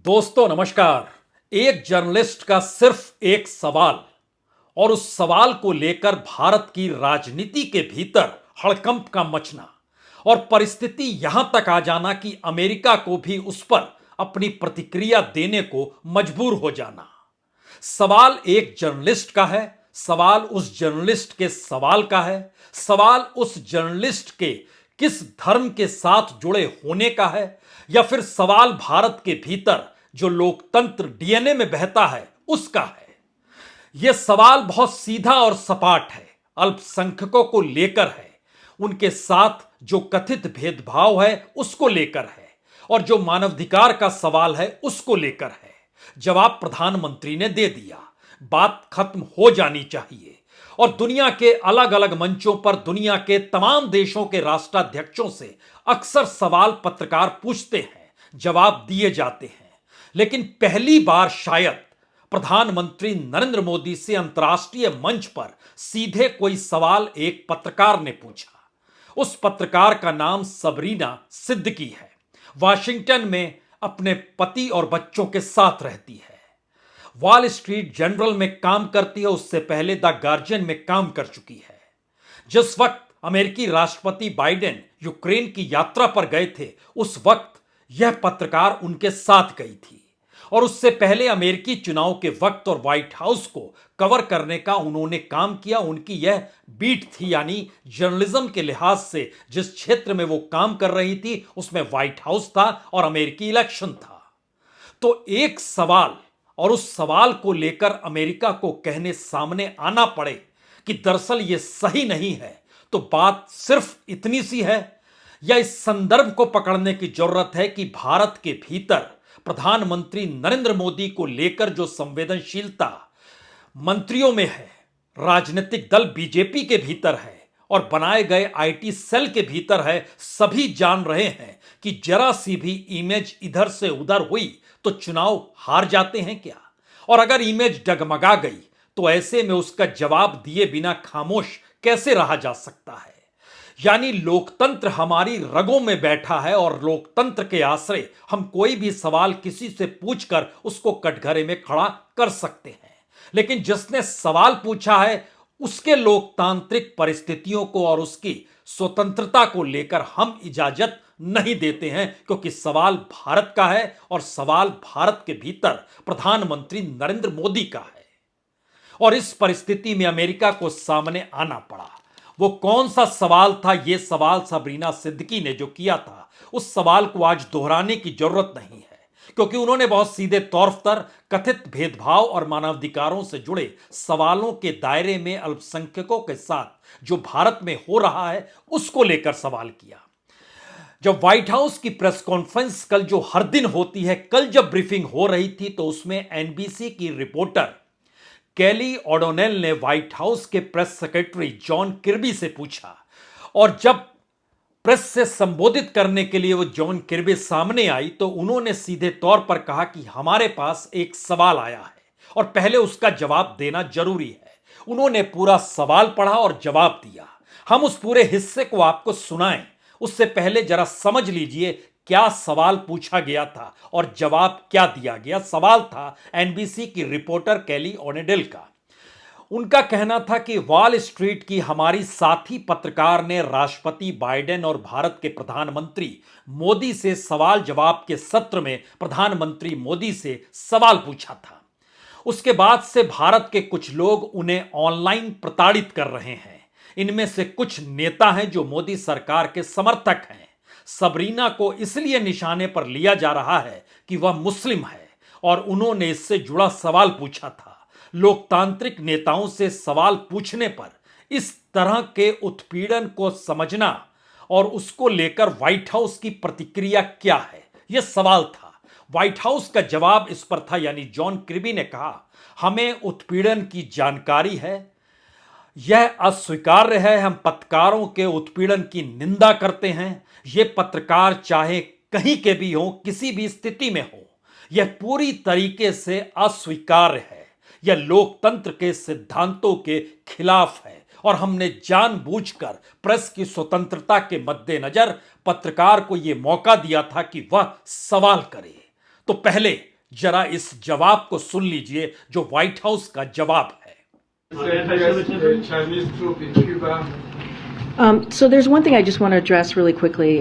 दोस्तों नमस्कार। एक जर्नलिस्ट का सिर्फ एक सवाल और उस सवाल को लेकर भारत की राजनीति के भीतर हड़कंप का मचना और परिस्थिति यहां तक आ जाना कि अमेरिका को भी उस पर अपनी प्रतिक्रिया देने को मजबूर हो जाना। सवाल एक जर्नलिस्ट का है, सवाल उस जर्नलिस्ट के सवाल का है, सवाल उस जर्नलिस्ट के किस धर्म के साथ जुड़े होने का है, या फिर सवाल भारत के भीतर जो लोकतंत्र डीएनए में बहता है उसका है। यह सवाल बहुत सीधा और सपाट है, अल्पसंख्यकों को लेकर है, उनके साथ जो कथित भेदभाव है उसको लेकर है, और जो मानवाधिकार का सवाल है उसको लेकर है। जवाब प्रधानमंत्री ने दे दिया, बात खत्म हो जानी चाहिए। और दुनिया के अलग अलग मंचों पर दुनिया के तमाम देशों के राष्ट्राध्यक्षों से अक्सर सवाल पत्रकार पूछते हैं, जवाब दिए जाते हैं, लेकिन पहली बार शायद प्रधानमंत्री नरेंद्र मोदी से अंतर्राष्ट्रीय मंच पर सीधे कोई सवाल एक पत्रकार ने पूछा। उस पत्रकार का नाम सबरीना सिद्दीकी है। वाशिंगटन में अपने पति और बच्चों के साथ रहती है। वॉल स्ट्रीट जर्नल में काम करती है, उससे पहले द गार्जियन में काम कर चुकी है। जिस वक्त अमेरिकी राष्ट्रपति बाइडेन यूक्रेन की यात्रा पर गए थे, उस वक्त यह पत्रकार उनके साथ गई थी। और उससे पहले अमेरिकी चुनाव के वक्त और व्हाइट हाउस को कवर करने का उन्होंने काम किया। उनकी यह बीट थी, यानी जर्नलिज्म के लिहाज से जिस क्षेत्र में वो काम कर रही थी उसमें व्हाइट हाउस था और अमेरिकी इलेक्शन था। तो एक सवाल और उस सवाल को लेकर अमेरिका को कहने सामने आना पड़े कि दरअसल यह सही नहीं है, तो बात सिर्फ इतनी सी है, या इस संदर्भ को पकड़ने की जरूरत है कि भारत के भीतर प्रधानमंत्री नरेंद्र मोदी को लेकर जो संवेदनशीलता मंत्रियों में है, राजनीतिक दल बीजेपी के भीतर है और बनाए गए आईटी सेल के भीतर है, सभी जान रहे हैं कि जरा सी भी इमेज इधर से उधर हुई तो चुनाव हार जाते हैं क्या। और अगर इमेज डगमगा गई तो ऐसे में उसका जवाब दिए बिना खामोश कैसे रहा जा सकता है। यानी लोकतंत्र हमारी रगों में बैठा है और लोकतंत्र के आश्रय हम कोई भी सवाल किसी से पूछकर उसको कटघरे में खड़ा कर सकते हैं, लेकिन जिसने सवाल पूछा है उसके लोकतांत्रिक परिस्थितियों को और उसकी स्वतंत्रता को लेकर हम इजाजत नहीं देते हैं, क्योंकि सवाल भारत का है और सवाल भारत के भीतर प्रधानमंत्री नरेंद्र मोदी का है। और इस परिस्थिति में अमेरिका को सामने आना पड़ा। वो कौन सा सवाल था? ये सवाल सबरीना सिद्दीकी ने जो किया था, उस सवाल को आज दोहराने की जरूरत नहीं है, क्योंकि उन्होंने बहुत सीधे तौर पर कथित भेदभाव और मानवाधिकारों से जुड़े सवालों के दायरे में अल्पसंख्यकों के साथ जो भारत में हो रहा है उसको लेकर सवाल किया। जब व्हाइट हाउस की प्रेस कॉन्फ्रेंस कल जो हर दिन होती है, कल जब ब्रीफिंग हो रही थी तो उसमें एनबीसी की रिपोर्टर कैली ओडोनेल ने व्हाइट हाउस के प्रेस सेक्रेटरी जॉन किर्बी से पूछा, और जब प्रेस से संबोधित करने के लिए वो जॉन किर्बी सामने आई तो उन्होंने सीधे तौर पर कहा कि हमारे पास एक सवाल आया है और पहले उसका जवाब देना जरूरी है। उन्होंने पूरा सवाल पढ़ा और जवाब दिया। हम उस पूरे हिस्से को आपको सुनाएं, उससे पहले जरा समझ लीजिए क्या सवाल पूछा गया था और जवाब क्या दिया गया। सवाल था एनबीसी की रिपोर्टर कैली ओनेडेल का। उनका कहना था कि वॉल स्ट्रीट की हमारी साथी पत्रकार ने राष्ट्रपति बाइडेन और भारत के प्रधानमंत्री मोदी से सवाल जवाब के सत्र में प्रधानमंत्री मोदी से सवाल पूछा था। उसके बाद से भारत के कुछ लोग उन्हें ऑनलाइन प्रताड़ित कर रहे हैं। इनमें से कुछ नेता हैं जो मोदी सरकार के समर्थक हैं। सबरीना को इसलिए निशाने पर लिया जा रहा है कि वह मुस्लिम है और उन्होंने इससे जुड़ा सवाल पूछा था। लोकतांत्रिक नेताओं से सवाल पूछने पर इस तरह के उत्पीड़न को समझना और उसको लेकर व्हाइट हाउस की प्रतिक्रिया क्या है, यह सवाल था। व्हाइट हाउस का जवाब इस पर था, यानी जॉन किर्बी ने कहा, हमें उत्पीड़न की जानकारी है, यह अस्वीकार्य है, हम पत्रकारों के उत्पीड़न की निंदा करते हैं। ये पत्रकार चाहे कहीं के भी हो, किसी भी स्थिति में हो, यह पूरी तरीके से अस्वीकार्य है, यह लोकतंत्र के सिद्धांतों के खिलाफ है और हमने जानबूझकर प्रेस की स्वतंत्रता के मद्देनजर पत्रकार को यह मौका दिया था कि वह सवाल करे। तो पहले जरा इस जवाब को सुन लीजिए जो व्हाइट हाउस का जवाब है। Chinese troop in Cuba. So there's one thing I just want to address really quickly,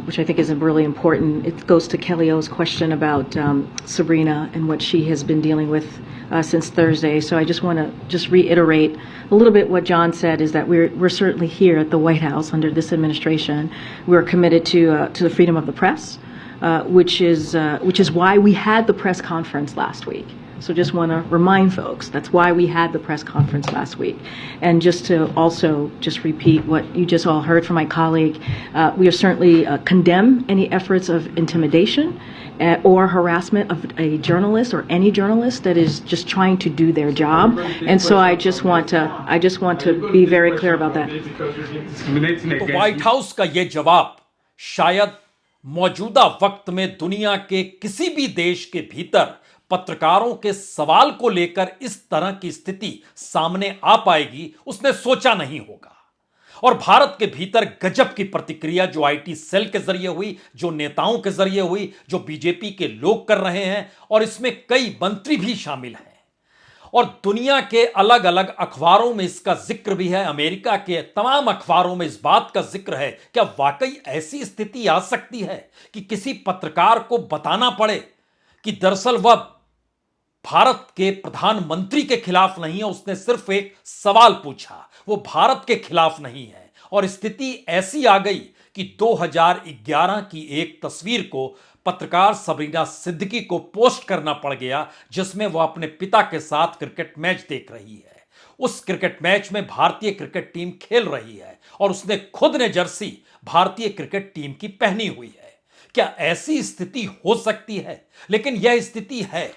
which I think is really important. It goes to Kelly O's question about Sabrina and what she has been dealing with since Thursday. So I just want to reiterate a little bit what John said, is that we're certainly here at the White House under this administration. We're committed to the freedom of the press, which is why we had the press conference last week. So just want to remind folks, that's why we had the press conference last week. And just to also just repeat what you just all heard from my colleague, we are certainly condemn any efforts of intimidation or harassment of a journalist or any journalist that is just trying to do their job. And so I just want to be very clear about that. तो white house का ये जवाब शायद मौजूदा वक्त में दुनिया के किसी भी देश के भीतर पत्रकारों के सवाल को लेकर इस तरह की स्थिति सामने आ पाएगी उसने सोचा नहीं होगा। और भारत के भीतर गजब की प्रतिक्रिया जो आईटी सेल के जरिए हुई, जो नेताओं के जरिए हुई, जो बीजेपी के लोग कर रहे हैं, और इसमें कई मंत्री भी शामिल हैं। और दुनिया के अलग अलग अखबारों में इसका जिक्र भी है, अमेरिका के तमाम अखबारों में इस बात का जिक्र है। क्या वाकई ऐसी स्थिति आ सकती है कि किसी पत्रकार को बताना पड़े कि दरअसल वह भारत के प्रधानमंत्री के खिलाफ नहीं है, उसने सिर्फ एक सवाल पूछा, वो भारत के खिलाफ नहीं है। और स्थिति ऐसी आ गई कि 2011 की एक तस्वीर को पत्रकार सबरीना सिद्दीकी को पोस्ट करना पड़ गया, जिसमें वह अपने पिता के साथ क्रिकेट मैच देख रही है। उस क्रिकेट मैच में भारतीय क्रिकेट टीम खेल रही है और उसने खुद ने जर्सी भारतीय क्रिकेट टीम की पहनी हुई है। क्या ऐसी स्थिति हो सकती है? लेकिन यह स्थिति है।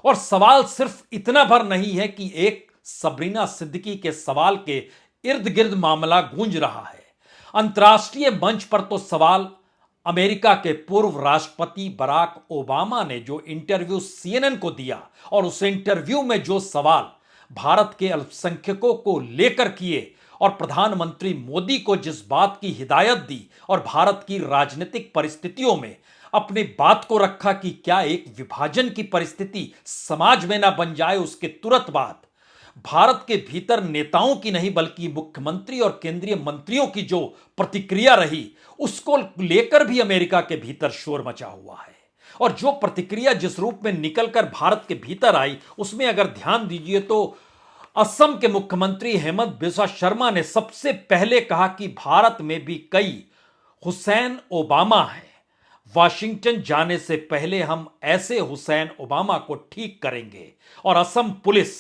और सवाल सिर्फ इतना भर नहीं है कि एक सबरीना सिद्दीकी के सवाल के इर्द गिर्द मामला गूंज रहा है। अंतर्राष्ट्रीय मंच पर तो सवाल अमेरिका के पूर्व राष्ट्रपति बराक ओबामा ने जो इंटरव्यू सीएनएन को दिया, और उस इंटरव्यू में जो सवाल भारत के अल्पसंख्यकों को लेकर किए और प्रधानमंत्री मोदी को जिस बात की हिदायत दी और भारत की राजनीतिक परिस्थितियों में अपनी बात को रखा कि क्या एक विभाजन की परिस्थिति समाज में ना बन जाए, उसके तुरंत बाद भारत के भीतर नेताओं की नहीं बल्कि मुख्यमंत्री और केंद्रीय मंत्रियों की जो प्रतिक्रिया रही, उसको लेकर भी अमेरिका के भीतर शोर मचा हुआ है। और जो प्रतिक्रिया जिस रूप में निकलकर भारत के भीतर आई, उसमें अगर ध्यान दीजिए तो असम के मुख्यमंत्री हेमंत बिस्वा शर्मा ने सबसे पहले कहा कि भारत में भी कई हुसैन ओबामा हैं, वाशिंगटन जाने से पहले हम ऐसे हुसैन ओबामा को ठीक करेंगे और असम पुलिस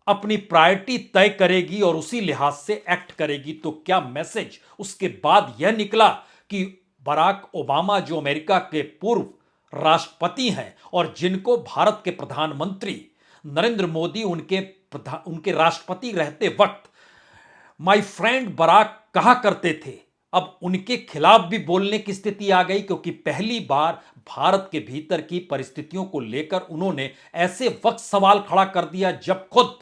अपनी प्रायोरिटी तय करेगी और उसी लिहाज से एक्ट करेगी। तो क्या मैसेज उसके बाद यह निकला कि बराक ओबामा जो अमेरिका के पूर्व राष्ट्रपति हैं और जिनको भारत के प्रधानमंत्री नरेंद्र मोदी उनके राष्ट्रपति रहते वक्त माय फ्रेंड बराक कहा करते थे, अब उनके खिलाफ भी बोलने की स्थिति आ गई, क्योंकि पहली बार भारत के भीतर की परिस्थितियों को लेकर उन्होंने ऐसे वक्त सवाल खड़ा कर दिया जब खुद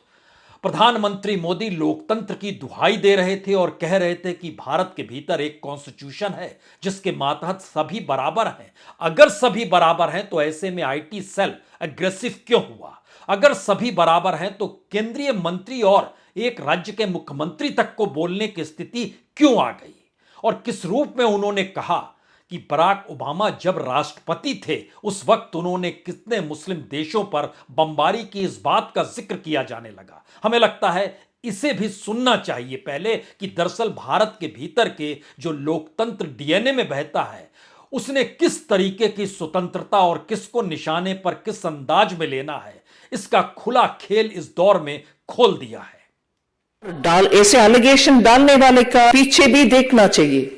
प्रधानमंत्री मोदी लोकतंत्र की दुहाई दे रहे थे और कह रहे थे कि भारत के भीतर एक कॉन्स्टिट्यूशन है जिसके मातहत सभी बराबर हैं। अगर सभी बराबर हैं तो ऐसे में आईटी सेल एग्रेसिव क्यों हुआ? अगर सभी बराबर हैं तो केंद्रीय मंत्री और एक राज्य के मुख्यमंत्री तक को बोलने की स्थिति क्यों आ गई? और किस रूप में उन्होंने कहा कि बराक ओबामा जब राष्ट्रपति थे उस वक्त उन्होंने कितने मुस्लिम देशों पर बमबारी की, इस बात का जिक्र किया जाने लगा। हमें लगता है इसे भी सुनना चाहिए पहले कि दरअसल भारत के भीतर के जो लोकतंत्र डीएनए में बहता है उसने किस तरीके की स्वतंत्रता और किसको निशाने पर किस अंदाज में लेना है, इसका खुला खेल इस दौर में खोल दिया है। ऐसे एलिगेशन डालने वाले का पीछे भी देखना चाहिए।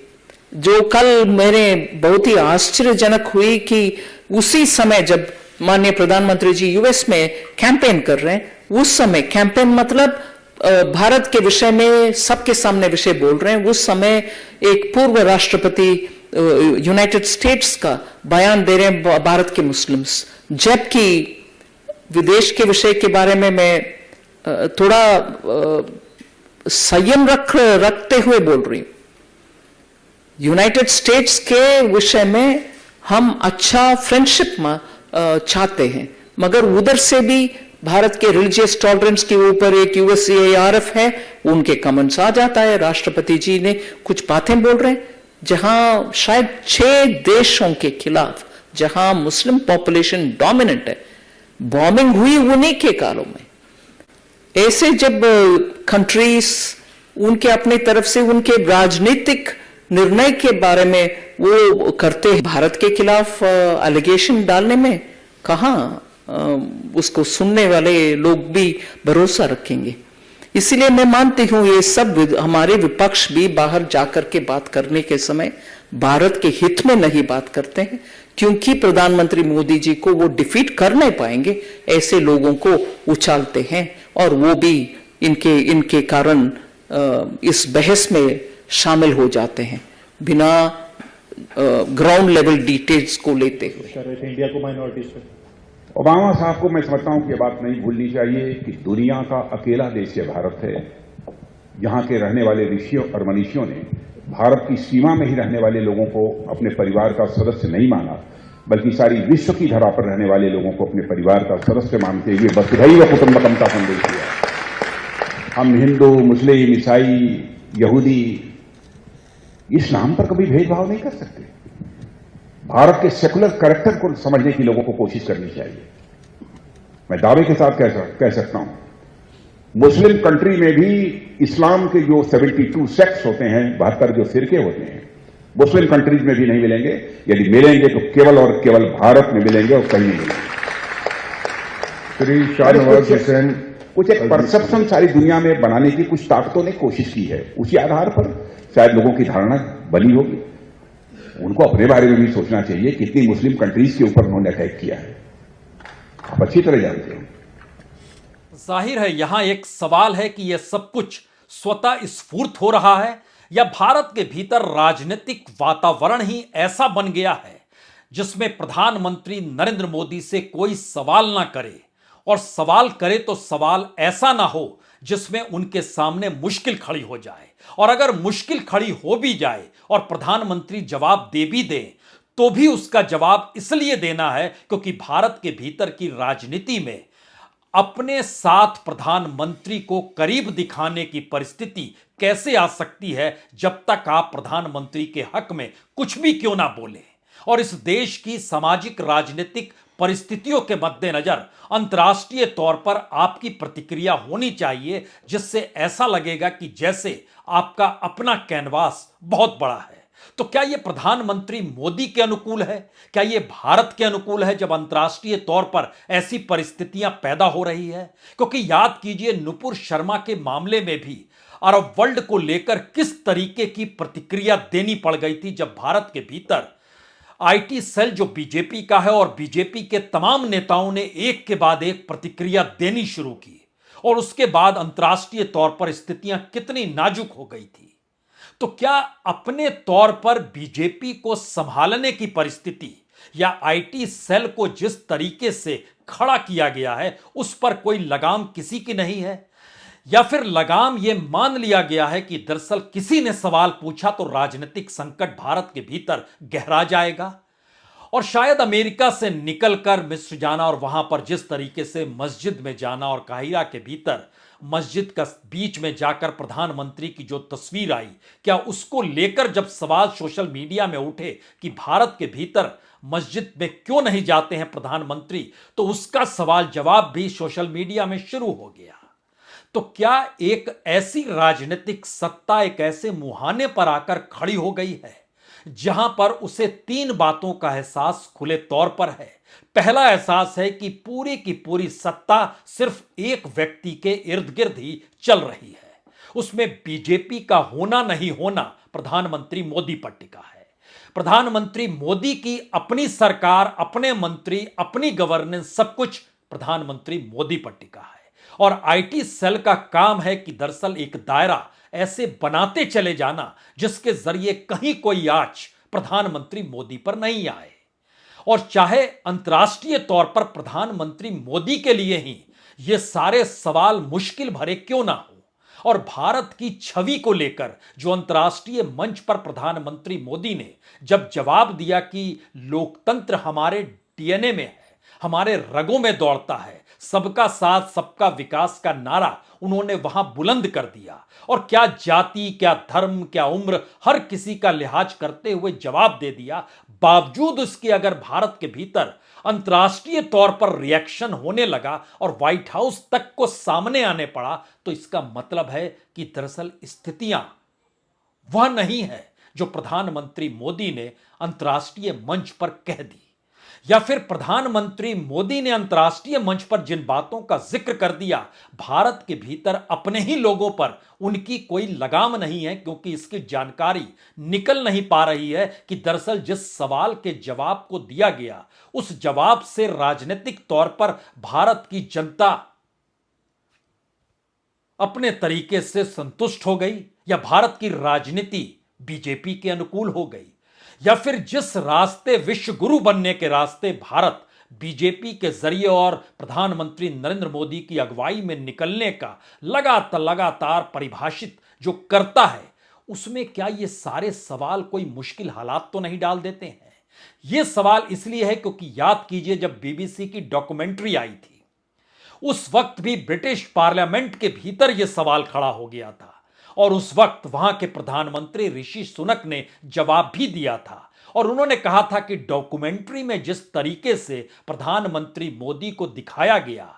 जो कल मेरे बहुत ही आश्चर्यजनक हुई कि उसी समय जब माननीय प्रधानमंत्री जी यूएस में कैंपेन कर रहे हैं, उस समय कैंपेन मतलब भारत के विषय में सबके सामने विषय बोल रहे हैं, उस समय एक पूर्व राष्ट्रपति यूनाइटेड स्टेट्स का बयान दे रहे हैं भारत के मुस्लिम्स, जबकि विदेश के विषय के बारे में मैं थोड़ा संयम रखते हुए बोल रही हूं। यूनाइटेड स्टेट्स के विषय में हम अच्छा फ्रेंडशिप में चाहते हैं, मगर उधर से भी भारत के रिलीजियस टॉलरेंस के ऊपर एक यूएससीआईआरएफ है, उनके कमेंट्स आ जाता है। राष्ट्रपति जी ने कुछ बातें बोल रहे हैं, जहां शायद 6 देशों के खिलाफ, जहां मुस्लिम पॉपुलेशन डोमिनेंट है, बॉम्बिंग हुई उन्हीं के कालों में। ऐसे जब कंट्रीज उनके अपने तरफ से उनके राजनीतिक निर्णय के बारे में वो करते हैं, भारत के खिलाफ एलिगेशन डालने में कहां उसको सुनने वाले लोग भी भरोसा रखेंगे। इसीलिए मैं मानती हूं ये सब हमारे विपक्ष भी बाहर जाकर के बात करने के समय भारत के हित में नहीं बात करते हैं, क्योंकि प्रधानमंत्री मोदी जी को वो डिफीट कर नहीं पाएंगे, ऐसे लोगों को उछालते हैं और वो भी इनके कारण इस बहस में शामिल हो जाते हैं बिना ग्राउंड लेवल डिटेल्स को लेते हुए। इंडिया को माइनॉरिटीज पे ओबामा साहब को मैं समझता हूं कि यह बात नहीं भूलनी चाहिए कि दुनिया का अकेला देश ये भारत है जहां के रहने वाले ऋषियों और मनीषियों ने भारत की सीमा में ही रहने वाले लोगों को अपने परिवार का सदस्य नहीं माना, बल्कि सारी विश्व की धरा पर रहने वाले लोगों को अपने परिवार का सदस्य मानते हुए वसुधैव कुटुंबकम का संदेश दिया। हम हिंदू, मुस्लिम, ईसाई, यहूदी इस नाम पर कभी भेदभाव नहीं कर सकते। भारत के सेकुलर कैरेक्टर को समझने की लोगों को कोशिश करनी चाहिए। मैं दावे के साथ कह सकता हूं, मुस्लिम कंट्री में भी इस्लाम के जो 72 सेक्ट्स होते हैं, 72 जो फिरके होते हैं, मुस्लिम कंट्रीज में भी नहीं मिलेंगे। यदि मिलेंगे तो केवल और केवल भारत में मिलेंगे और कहीं नहीं मिलेंगे। श्री शाहनवाज हुसैन, कुछ एक परसेप्शन सारी दुनिया में बनाने की कुछ ताकतों ने कोशिश की है, उसी आधार पर शायद लोगों की धारणा बनी होगी। उनको अपने बारे में भी सोचना चाहिए, कितनी मुस्लिम कंट्रीज के ऊपर उन्होंने अटैक किया है, आप अच्छी तरह जानते हैं। जाहिर है यहां एक सवाल है कि यह सब कुछ स्वतः स्फूर्त हो रहा है या भारत के भीतर राजनीतिक वातावरण ही ऐसा बन गया है जिसमें प्रधानमंत्री नरेंद्र मोदी से कोई सवाल ना करे, और सवाल करे तो सवाल ऐसा ना हो जिसमें उनके सामने मुश्किल खड़ी हो जाए, और अगर मुश्किल खड़ी हो भी जाए और प्रधानमंत्री जवाब दे भी दे तो भी उसका जवाब इसलिए देना है क्योंकि भारत के भीतर की राजनीति में अपने साथ प्रधानमंत्री को करीब दिखाने की परिस्थिति कैसे आ सकती है जब तक आप प्रधानमंत्री के हक में कुछ भी क्यों ना बोले। और इस देश की सामाजिक राजनीतिक परिस्थितियों के मद्देनजर अंतर्राष्ट्रीय तौर पर आपकी प्रतिक्रिया होनी चाहिए जिससे ऐसा लगेगा कि जैसे आपका अपना कैनवास बहुत बड़ा है। तो क्या यह प्रधानमंत्री मोदी के अनुकूल है? क्या यह भारत के अनुकूल है जब अंतर्राष्ट्रीय तौर पर ऐसी परिस्थितियां पैदा हो रही है? क्योंकि याद कीजिए नुपुर शर्मा के मामले में भी अरब वर्ल्ड को लेकर किस तरीके की प्रतिक्रिया देनी पड़ गई थी जब भारत के भीतर आईटी सेल जो बीजेपी का है और बीजेपी के तमाम नेताओं ने एक के बाद एक प्रतिक्रिया देनी शुरू की, और उसके बाद अंतर्राष्ट्रीय तौर पर स्थितियां कितनी नाजुक हो गई थी। तो क्या अपने तौर पर बीजेपी को संभालने की परिस्थिति या आईटी सेल को जिस तरीके से खड़ा किया गया है उस पर कोई लगाम किसी की नहीं है, या फिर लगाम यह मान लिया गया है कि दरअसल किसी ने सवाल पूछा तो राजनीतिक संकट भारत के भीतर गहरा जाएगा? और शायद अमेरिका से निकलकर मिस्र जाना और वहां पर जिस तरीके से मस्जिद में जाना और काहिरा के भीतर मस्जिद का बीच में जाकर प्रधानमंत्री की जो तस्वीर आई, क्या उसको लेकर जब सवाल सोशल मीडिया में उठे कि भारत के भीतर मस्जिद में क्यों नहीं जाते हैं प्रधानमंत्री, तो उसका सवाल जवाब भी सोशल मीडिया में शुरू हो गया। तो क्या एक ऐसी राजनीतिक सत्ता एक ऐसे मुहाने पर आकर खड़ी हो गई है जहां पर उसे 3 बातों का एहसास खुले तौर पर है? पहला एहसास है कि पूरी की पूरी सत्ता सिर्फ एक व्यक्ति के इर्द गिर्द ही चल रही है, उसमें बीजेपी का होना नहीं होना प्रधानमंत्री मोदी पर टिका है। प्रधानमंत्री मोदी की अपनी सरकार, अपने मंत्री, अपनी गवर्नेंस, सब कुछ प्रधानमंत्री मोदी पर टिका है। और आईटी सेल का काम है कि दरअसल एक दायरा ऐसे बनाते चले जाना जिसके जरिए कहीं कोई आंच प्रधानमंत्री मोदी पर नहीं आए। और चाहे अंतर्राष्ट्रीय तौर पर प्रधानमंत्री मोदी के लिए ही ये सारे सवाल मुश्किल भरे क्यों ना हो, और भारत की छवि को लेकर जो अंतर्राष्ट्रीय मंच पर प्रधानमंत्री मोदी ने जब जवाब दिया कि लोकतंत्र हमारे डीएनए में है, हमारे रगों में दौड़ता है। सबका साथ सबका विकास का नारा उन्होंने वहां बुलंद कर दिया और क्या जाति, क्या धर्म, क्या उम्र, हर किसी का लिहाज करते हुए जवाब दे दिया। बावजूद उसके अगर भारत के भीतर अंतर्राष्ट्रीय तौर पर रिएक्शन होने लगा और व्हाइट हाउस तक को सामने आने पड़ा, तो इसका मतलब है कि दरअसल स्थितियां वह नहीं है जो प्रधानमंत्री मोदी ने अंतर्राष्ट्रीय मंच पर कह दी, या फिर प्रधानमंत्री मोदी ने अंतर्राष्ट्रीय मंच पर जिन बातों का जिक्र कर दिया, भारत के भीतर अपने ही लोगों पर उनकी कोई लगाम नहीं है, क्योंकि इसकी जानकारी निकल नहीं पा रही है कि दरअसल जिस सवाल के जवाब को दिया गया, उस जवाब से राजनीतिक तौर पर भारत की जनता अपने तरीके से संतुष्ट हो गई, या भारत की राजनीति बीजेपी के अनुकूल हो गई, या फिर जिस रास्ते विश्व गुरु बनने के रास्ते भारत बीजेपी के जरिए और प्रधानमंत्री नरेंद्र मोदी की अगुवाई में निकलने का लगातार परिभाषित जो करता है, उसमें क्या ये सारे सवाल कोई मुश्किल हालात तो नहीं डाल देते हैं? ये सवाल इसलिए है क्योंकि याद कीजिए, जब बीबीसी की डॉक्यूमेंट्री आई थी, उस वक्त भी ब्रिटिश पार्लियामेंट के भीतर यह सवाल खड़ा हो गया था और उस वक्त वहां के प्रधानमंत्री ऋषि सुनक ने जवाब भी दिया था और उन्होंने कहा था कि डॉक्यूमेंट्री में जिस तरीके से प्रधानमंत्री मोदी को दिखाया गया,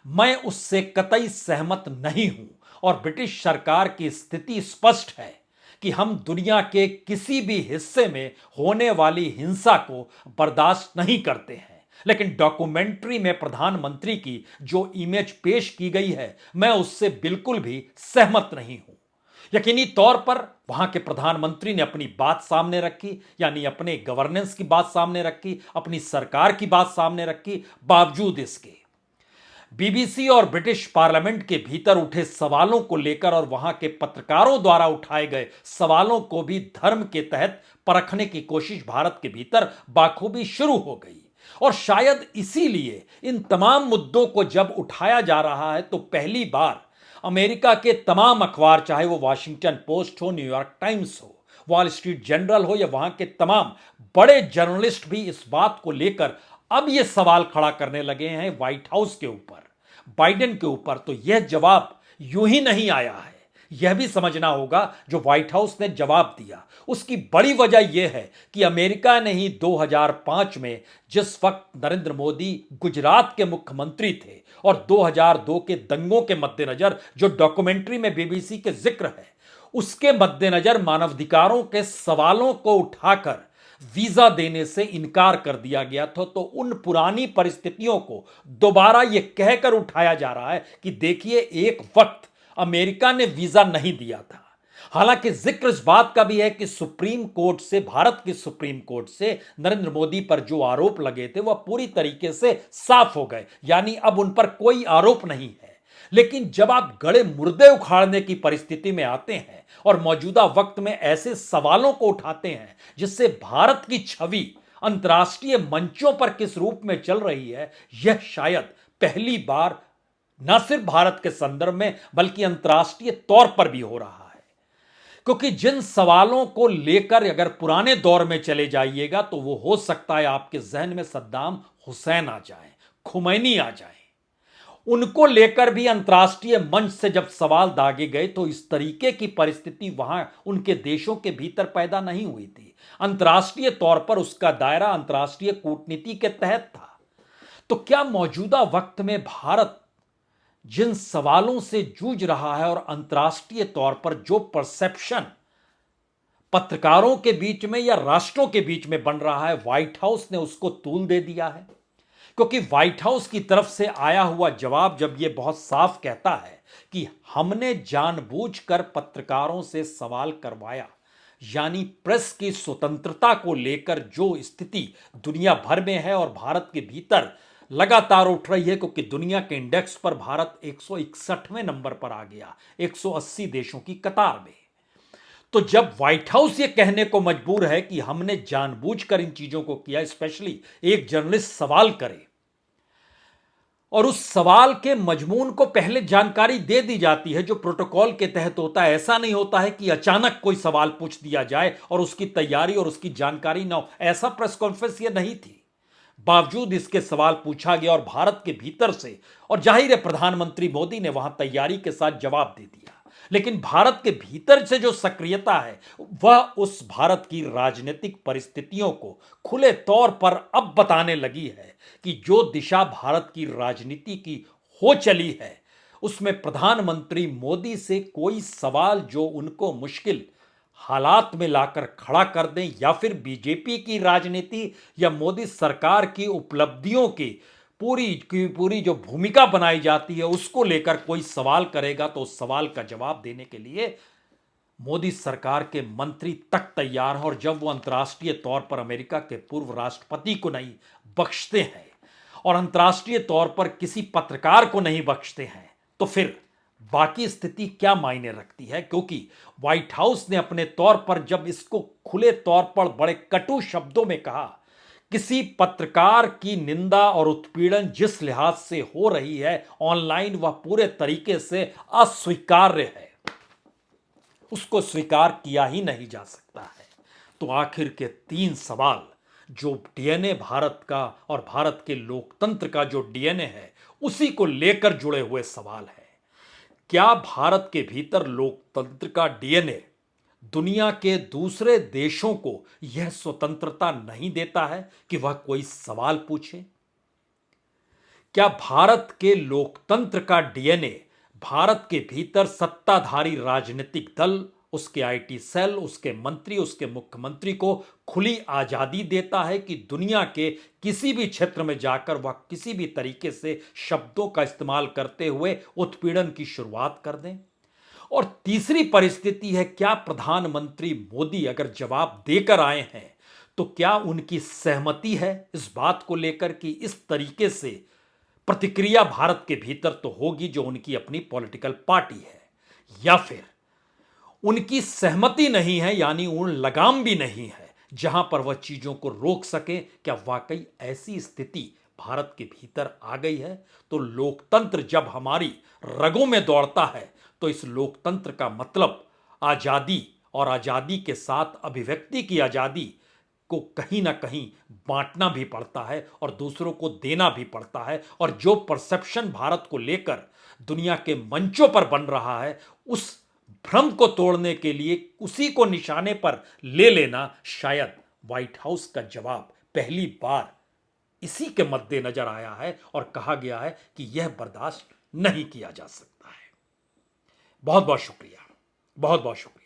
मैं उससे कतई सहमत नहीं हूं और ब्रिटिश सरकार की स्थिति स्पष्ट है कि हम दुनिया के किसी भी हिस्से में होने वाली हिंसा को बर्दाश्त नहीं करते हैं। लेकिन डॉक्यूमेंट्री में प्रधानमंत्री की जो इमेज पेश की गई है, मैं उससे बिल्कुल भी सहमत नहीं हूं। यकीनी तौर पर वहां के प्रधानमंत्री ने अपनी बात सामने रखी, यानी अपने गवर्नेंस की बात सामने रखी, अपनी सरकार की बात सामने रखी। बावजूद इसके बीबीसी और ब्रिटिश पार्लियामेंट के भीतर उठे सवालों को लेकर और वहां के पत्रकारों द्वारा उठाए गए सवालों को भी धर्म के तहत परखने की कोशिश भारत के भीतर बाखूबी शुरू हो गई। और शायद इसीलिए इन तमाम मुद्दों को जब उठाया जा रहा है, तो पहली बार अमेरिका के तमाम अखबार, चाहे वो वाशिंगटन पोस्ट हो, न्यूयॉर्क टाइम्स हो, वॉल स्ट्रीट जर्नल हो, या वहां के तमाम बड़े जर्नलिस्ट भी इस बात को लेकर अब ये सवाल खड़ा करने लगे हैं व्हाइट हाउस के ऊपर, बाइडेन के ऊपर। तो यह जवाब यूं ही नहीं आया है, यह भी समझना होगा जो व्हाइट हाउस ने जवाब दिया, उसकी बड़ी वजह यह है कि अमेरिका ने ही 2005 में, जिस वक्त नरेंद्र मोदी गुजरात के मुख्यमंत्री थे और 2002 के दंगों के मद्देनजर जो डॉक्यूमेंट्री में बीबीसी के जिक्र है, उसके मद्देनजर मानवाधिकारों के सवालों को उठाकर वीजा देने से इनकार कर दिया गया था। तो उन पुरानी परिस्थितियों को दोबारा यह कहकर उठाया जा रहा है कि देखिए, एक वक्त अमेरिका ने वीजा नहीं दिया था। हालांकि जिक्र इस बात का भी है कि सुप्रीम कोर्ट से, भारत की सुप्रीम कोर्ट से नरेंद्र मोदी पर जो आरोप लगे थे वह पूरी तरीके से साफ हो गए, यानी अब उन पर कोई आरोप नहीं है। लेकिन जब आप गड़े मुर्दे उखाड़ने की परिस्थिति में आते हैं और मौजूदा वक्त में ऐसे सवालों को उठाते हैं जिससे भारत की छवि अंतर्राष्ट्रीय मंचों पर किस रूप में चल रही है, यह शायद पहली बार न सिर्फ भारत के संदर्भ में बल्कि अंतर्राष्ट्रीय तौर पर भी हो रहा है। क्योंकि जिन सवालों को लेकर अगर पुराने दौर में चले जाइएगा, तो वो हो सकता है आपके जहन में सद्दाम हुसैन आ जाए, खुमैनी आ जाए। उनको लेकर भी अंतर्राष्ट्रीय मंच से जब सवाल दागे गए, तो इस तरीके की परिस्थिति वहां उनके देशों के भीतर पैदा नहीं हुई थी। अंतर्राष्ट्रीय तौर पर उसका दायरा अंतर्राष्ट्रीय कूटनीति के तहत था। तो क्या मौजूदा वक्त में भारत जिन सवालों से जूझ रहा है और अंतर्राष्ट्रीय तौर पर जो परसेप्शन पत्रकारों के बीच में या राष्ट्रों के बीच में बन रहा है, व्हाइट हाउस ने उसको तूल दे दिया है? क्योंकि व्हाइट हाउस की तरफ से आया हुआ जवाब जब यह बहुत साफ कहता है कि हमने जानबूझकर पत्रकारों से सवाल करवाया, यानी प्रेस की स्वतंत्रता को लेकर जो स्थिति दुनिया भर में है और भारत के भीतर लगातार उठ रही है, क्योंकि दुनिया के इंडेक्स पर भारत 161वें नंबर पर आ गया 180 देशों की कतार में। तो जब व्हाइट हाउस ये कहने को मजबूर है कि हमने जानबूझकर इन चीजों को किया, स्पेशली एक जर्नलिस्ट सवाल करे और उस सवाल के मजमून को पहले जानकारी दे दी जाती है जो प्रोटोकॉल के तहत होता है। ऐसा नहीं होता है कि अचानक कोई सवाल पूछ दिया जाए और उसकी तैयारी और उसकी जानकारी ना हो। ऐसा प्रेस कॉन्फ्रेंस ये नहीं थी। बावजूद इसके सवाल पूछा गया और भारत के भीतर से, और जाहिर है प्रधानमंत्री मोदी ने वहां तैयारी के साथ जवाब दे दिया। लेकिन भारत के भीतर से जो सक्रियता है वह उस भारत की राजनीतिक परिस्थितियों को खुले तौर पर अब बताने लगी है कि जो दिशा भारत की राजनीति की हो चली है उसमें प्रधानमंत्री मोदी से कोई सवाल जो उनको मुश्किल हालात में लाकर खड़ा कर दें, या फिर बीजेपी की राजनीति या मोदी सरकार की उपलब्धियों की पूरी जो भूमिका बनाई जाती है उसको लेकर कोई सवाल करेगा तो उस सवाल का जवाब देने के लिए मोदी सरकार के मंत्री तक तैयार हैं। और जब वो अंतर्राष्ट्रीय तौर पर अमेरिका के पूर्व राष्ट्रपति को नहीं बख्शते हैं और अंतर्राष्ट्रीय तौर पर किसी पत्रकार को नहीं बख्शते हैं, तो फिर बाकी स्थिति क्या मायने रखती है? क्योंकि व्हाइट हाउस ने अपने तौर पर जब इसको खुले तौर पर बड़े कटु शब्दों में कहा, किसी पत्रकार की निंदा और उत्पीड़न जिस लिहाज से हो रही है ऑनलाइन वह पूरे तरीके से अस्वीकार्य है, उसको स्वीकार किया ही नहीं जा सकता है। तो आखिर के 3 सवाल जो डीएनए भारत का और भारत के लोकतंत्र का जो डीएनए है उसी को लेकर जुड़े हुए सवाल है। क्या भारत के भीतर लोकतंत्र का डीएनए दुनिया के दूसरे देशों को यह स्वतंत्रता नहीं देता है कि वह कोई सवाल पूछे? क्या भारत के लोकतंत्र का डीएनए भारत के भीतर सत्ताधारी राजनीतिक दल, उसके आईटी सेल, उसके मंत्री, उसके मुख्यमंत्री को खुली आजादी देता है कि दुनिया के किसी भी क्षेत्र में जाकर वह किसी भी तरीके से शब्दों का इस्तेमाल करते हुए उत्पीड़न की शुरुआत कर दें? और तीसरी परिस्थिति है, क्या प्रधानमंत्री मोदी अगर जवाब देकर आए हैं तो क्या उनकी सहमति है इस बात को लेकर कि इस तरीके से प्रतिक्रिया भारत के भीतर तो होगी जो उनकी अपनी पॉलिटिकल पार्टी है, या फिर उनकी सहमति नहीं है, यानी उन लगाम भी नहीं है जहां पर वह चीजों को रोक सके? क्या वाकई ऐसी स्थिति भारत के भीतर आ गई है? तो लोकतंत्र जब हमारी रगों में दौड़ता है तो इस लोकतंत्र का मतलब आजादी और आजादी के साथ अभिव्यक्ति की आजादी को कहीं ना कहीं बांटना भी पड़ता है और दूसरों को देना भी पड़ता है। और जो परसेप्शन भारत को लेकर दुनिया के मंचों पर बन रहा है उस भ्रम को तोड़ने के लिए उसी को निशाने पर ले लेना शायद व्हाइट हाउस का जवाब पहली बार इसी के मद्देनजर आया है और कहा गया है कि यह बर्दाश्त नहीं किया जा सकता है। बहुत बहुत शुक्रिया, बहुत बहुत शुक्रिया।